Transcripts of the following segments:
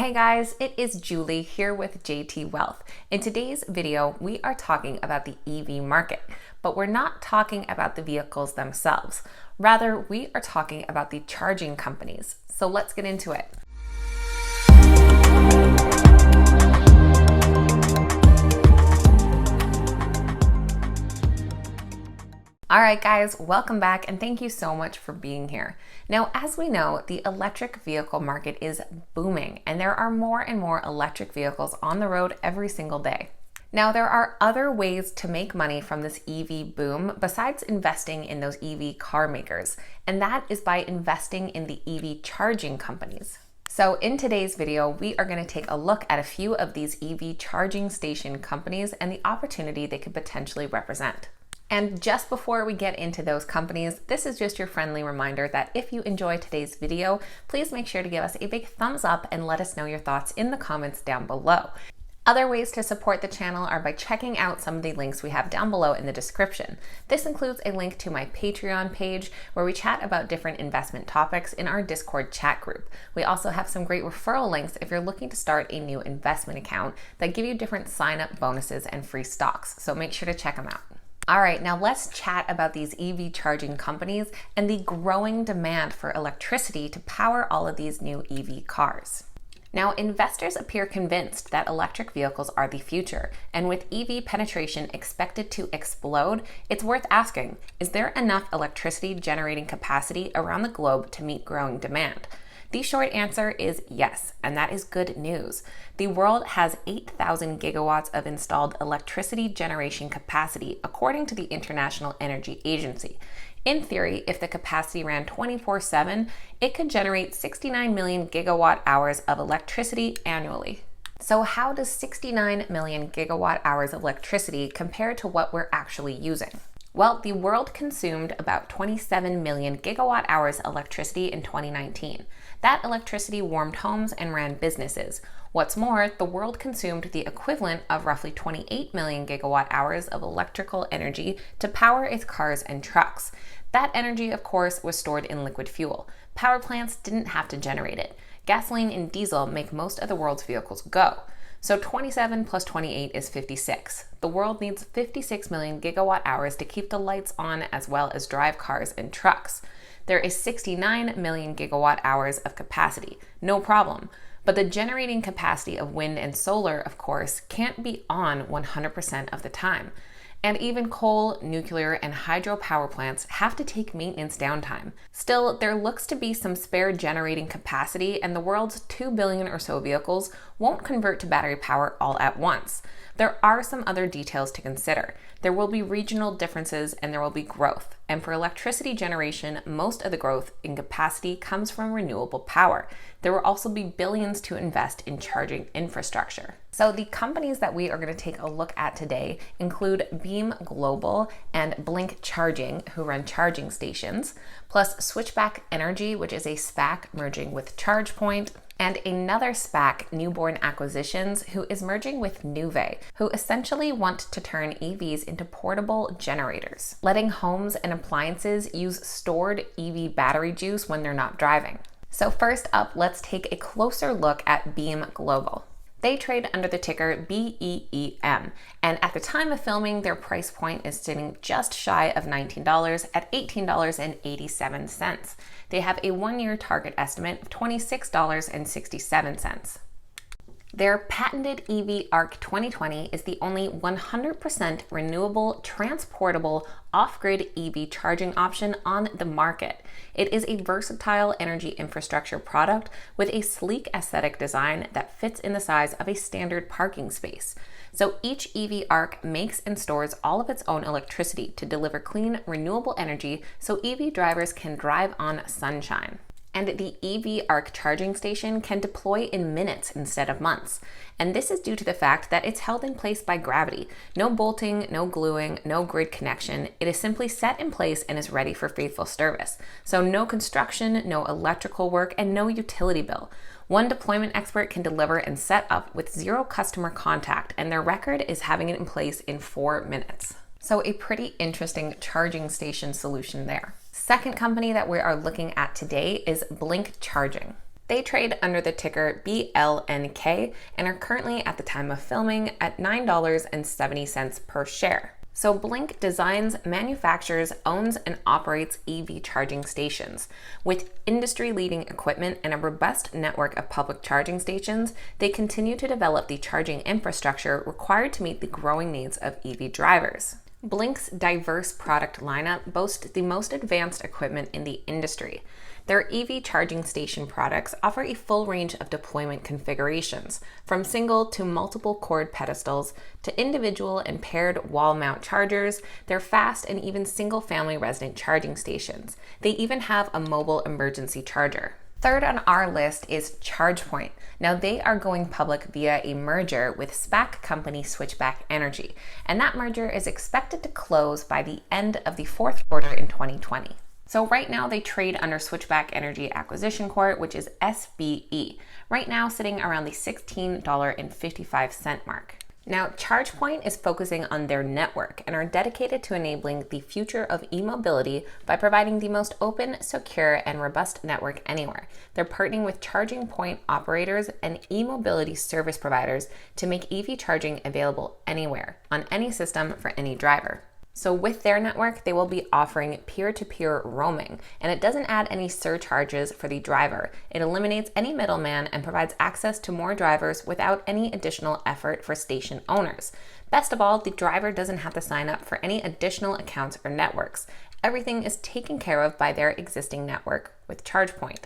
Hey guys, it is Julie here with JT.Wealth. In today's video, we are talking about the EV market, but we're not talking about the vehicles themselves. Rather, we are talking about the charging companies. So let's get into it. All right, guys, welcome back and thank you so much for being here. Now, as we know, the electric vehicle market is booming and there are more and more electric vehicles on the road every single day. Now, there are other ways to make money from this EV boom besides investing in those EV car makers, and that is by investing in the EV charging companies. So in today's video, we are going to take a look at a few of these EV charging station companies and the opportunity they could potentially represent. And just before we get into those companies, this is just your friendly reminder that if you enjoy today's video, please make sure to give us a big thumbs up and let us know your thoughts in the comments down below. Other ways to support the channel are by checking out some of the links we have down below in the description. This includes a link to my Patreon page where we chat about different investment topics in our Discord chat group. We also have some great referral links if you're looking to start a new investment account that give you different sign-up bonuses and free stocks, so make sure to check them out. All right, now let's chat about these EV charging companies and the growing demand for electricity to power all of these new EV cars. Now, investors appear convinced that electric vehicles are the future, and with EV penetration expected to explode, it's worth asking, is there enough electricity generating capacity around the globe to meet growing demand? The short answer is yes, and that is good news. The world has 8,000 gigawatts of installed electricity generation capacity, according to the International Energy Agency. In theory, if the capacity ran 24/7, it could generate 69 million gigawatt hours of electricity annually. So how does 69 million gigawatt hours of electricity compare to what we're actually using? Well, the world consumed about 27 million gigawatt hours of electricity in 2019. That electricity warmed homes and ran businesses. What's more, the world consumed the equivalent of roughly 28 million gigawatt hours of electrical energy to power its cars and trucks. That energy, of course, was stored in liquid fuel. Power plants didn't have to generate it. Gasoline and diesel make most of the world's vehicles go. So 27 plus 28 is 56. The world needs 56 million gigawatt hours to keep the lights on as well as drive cars and trucks. There is 69 million gigawatt hours of capacity, no problem. But the generating capacity of wind and solar, of course, can't be on 100% of the time. And even coal, nuclear, and hydro power plants have to take maintenance downtime. Still, there looks to be some spare generating capacity, and the world's 2 billion or so vehicles won't convert to battery power all at once. There are some other details to consider. There will be regional differences and there will be growth. And for electricity generation, most of the growth in capacity comes from renewable power. There will also be billions to invest in charging infrastructure. So the companies that we are going to take a look at today include BEEM Global and BLNK Charging, who run charging stations, plus Switchback Energy, which is a SPAC merging with ChargePoint, and another SPAC, Newborn Acquisitions, who is merging with Nuvve, who essentially want to turn EVs into portable generators, letting homes and appliances use stored EV battery juice when they're not driving. So first up, let's take a closer look at BEEM Global. They trade under the ticker BEEM, and at the time of filming, their price point is sitting just shy of $19 at $18.87. They have a one-year target estimate of $26.67. Their patented EV ARC 2020 is the only 100% renewable, transportable, off-grid EV charging option on the market. It is a versatile energy infrastructure product with a sleek aesthetic design that fits in the size of a standard parking space. So each EV ARC makes and stores all of its own electricity to deliver clean, renewable energy so EV drivers can drive on sunshine. And the EV ARC charging station can deploy in minutes instead of months. And this is due to the fact that it's held in place by gravity. No bolting, no gluing, no grid connection. It is simply set in place and is ready for faithful service. So no construction, no electrical work, and no utility bill. One deployment expert can deliver and set up with zero customer contact, and their record is having it in place in 4 minutes. So a pretty interesting charging station solution there. Second company that we are looking at today is BLNK Charging. They trade under the ticker BLNK and are currently, at the time of filming, at $9.70 per share. So BLNK designs, manufactures, owns, and operates EV charging stations. With industry-leading equipment and a robust network of public charging stations, they continue to develop the charging infrastructure required to meet the growing needs of EV drivers. BLNK's diverse product lineup boasts the most advanced equipment in the industry. Their EV charging station products offer a full range of deployment configurations, from single to multiple cord pedestals to individual and paired wall mount chargers. They're fast and even single-family resident charging stations. They even have a mobile emergency charger. Third on our list is ChargePoint. Now they are going public via a merger with SPAC company Switchback Energy, and that merger is expected to close by the end of the fourth quarter in 2020. So right now they trade under Switchback Energy Acquisition Corp, which is SBE, right now sitting around the $16.55 mark. Now, ChargePoint is focusing on their network and are dedicated to enabling the future of e-mobility by providing the most open, secure, and robust network anywhere. They're partnering with charging point operators and e-mobility service providers to make EV charging available anywhere, on any system for any driver. So with their network, they will be offering peer-to-peer roaming, and it doesn't add any surcharges for the driver. It eliminates any middleman and provides access to more drivers without any additional effort for station owners. Best of all, the driver doesn't have to sign up for any additional accounts or networks. Everything is taken care of by their existing network with ChargePoint.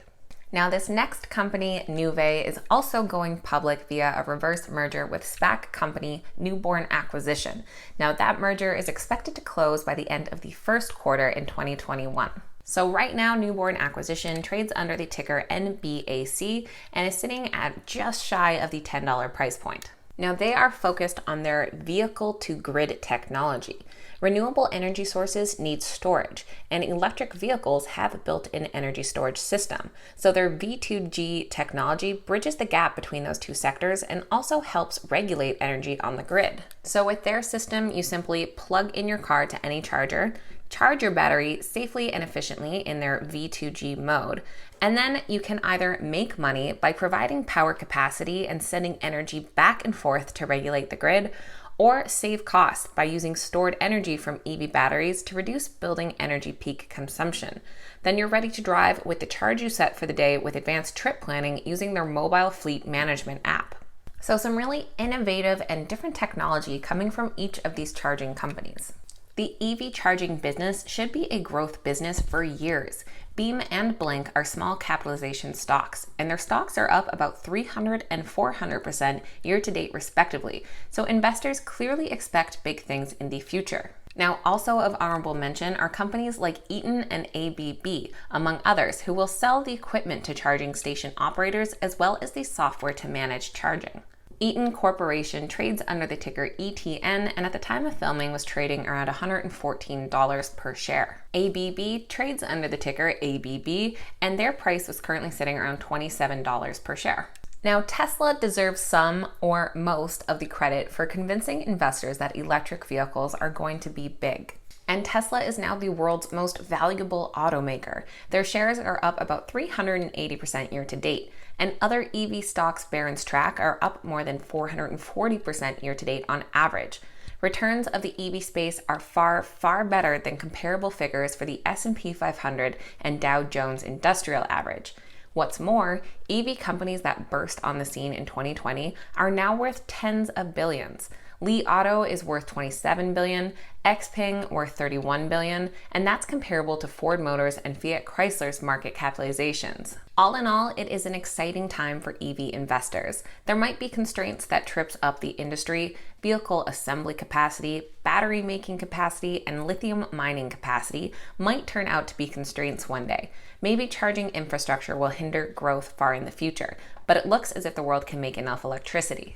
Now, this next company, Nuvve, is also going public via a reverse merger with SPAC company Newborn Acquisition. Now, that merger is expected to close by the end of the first quarter in 2021. So right now, Newborn Acquisition trades under the ticker NBAC and is sitting at just shy of the $10 price point. Now, they are focused on their vehicle-to-grid technology. Renewable energy sources need storage, and electric vehicles have a built-in energy storage system. So their V2G technology bridges the gap between those two sectors and also helps regulate energy on the grid. So with their system, you simply plug in your car to any charger, charge your battery safely and efficiently in their V2G mode, and then you can either make money by providing power capacity and sending energy back and forth to regulate the grid, or save costs by using stored energy from EV batteries to reduce building energy peak consumption. Then you're ready to drive with the charge you set for the day with advanced trip planning using their mobile fleet management app. So some really innovative and different technology coming from each of these charging companies. The EV charging business should be a growth business for years. BEEM and BLNK are small capitalization stocks, and their stocks are up about 300 and 400% year to date respectively, so investors clearly expect big things in the future. Now, also of honorable mention are companies like Eaton and ABB, among others, who will sell the equipment to charging station operators as well as the software to manage charging. Eaton Corporation trades under the ticker ETN and at the time of filming was trading around $114 per share. ABB trades under the ticker ABB and their price was currently sitting around $27 per share. Now, Tesla deserves some or most of the credit for convincing investors that electric vehicles are going to be big. And Tesla is now the world's most valuable automaker. Their shares are up about 380% year to date, and other EV stocks Barron's track are up more than 440% year to date on average. Returns of the EV space are far, far better than comparable figures for the S&P 500 and Dow Jones Industrial Average. What's more, EV companies that burst on the scene in 2020 are now worth tens of billions. Li Auto is worth $27 billion, Xpeng worth $31 billion, and that's comparable to Ford Motors and Fiat Chrysler's market capitalizations. All in all, it is an exciting time for EV investors. There might be constraints that trips up the industry. Vehicle assembly capacity, battery making capacity, and lithium mining capacity might turn out to be constraints one day. Maybe charging infrastructure will hinder growth far in the future, but it looks as if the world can make enough electricity.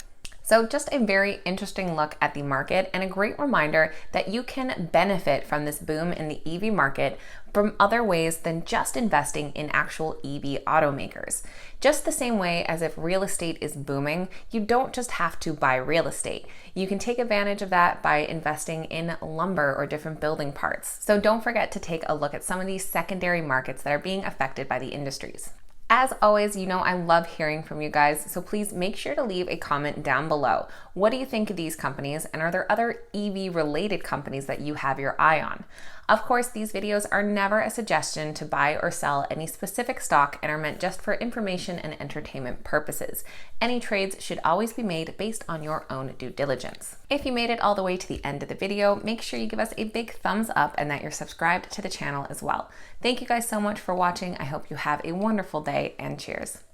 So just a very interesting look at the market and a great reminder that you can benefit from this boom in the EV market from other ways than just investing in actual EV automakers. Just the same way as if real estate is booming, you don't just have to buy real estate. You can take advantage of that by investing in lumber or different building parts. So don't forget to take a look at some of these secondary markets that are being affected by the industries. As always, you know I love hearing from you guys, so please make sure to leave a comment down below. What do you think of these companies, and are there other EV related companies that you have your eye on? Of course, these videos are never a suggestion to buy or sell any specific stock and are meant just for information and entertainment purposes. Any trades should always be made based on your own due diligence. If you made it all the way to the end of the video, make sure you give us a big thumbs up and that you're subscribed to the channel as well. Thank you guys so much for watching. I hope you have a wonderful day, and cheers.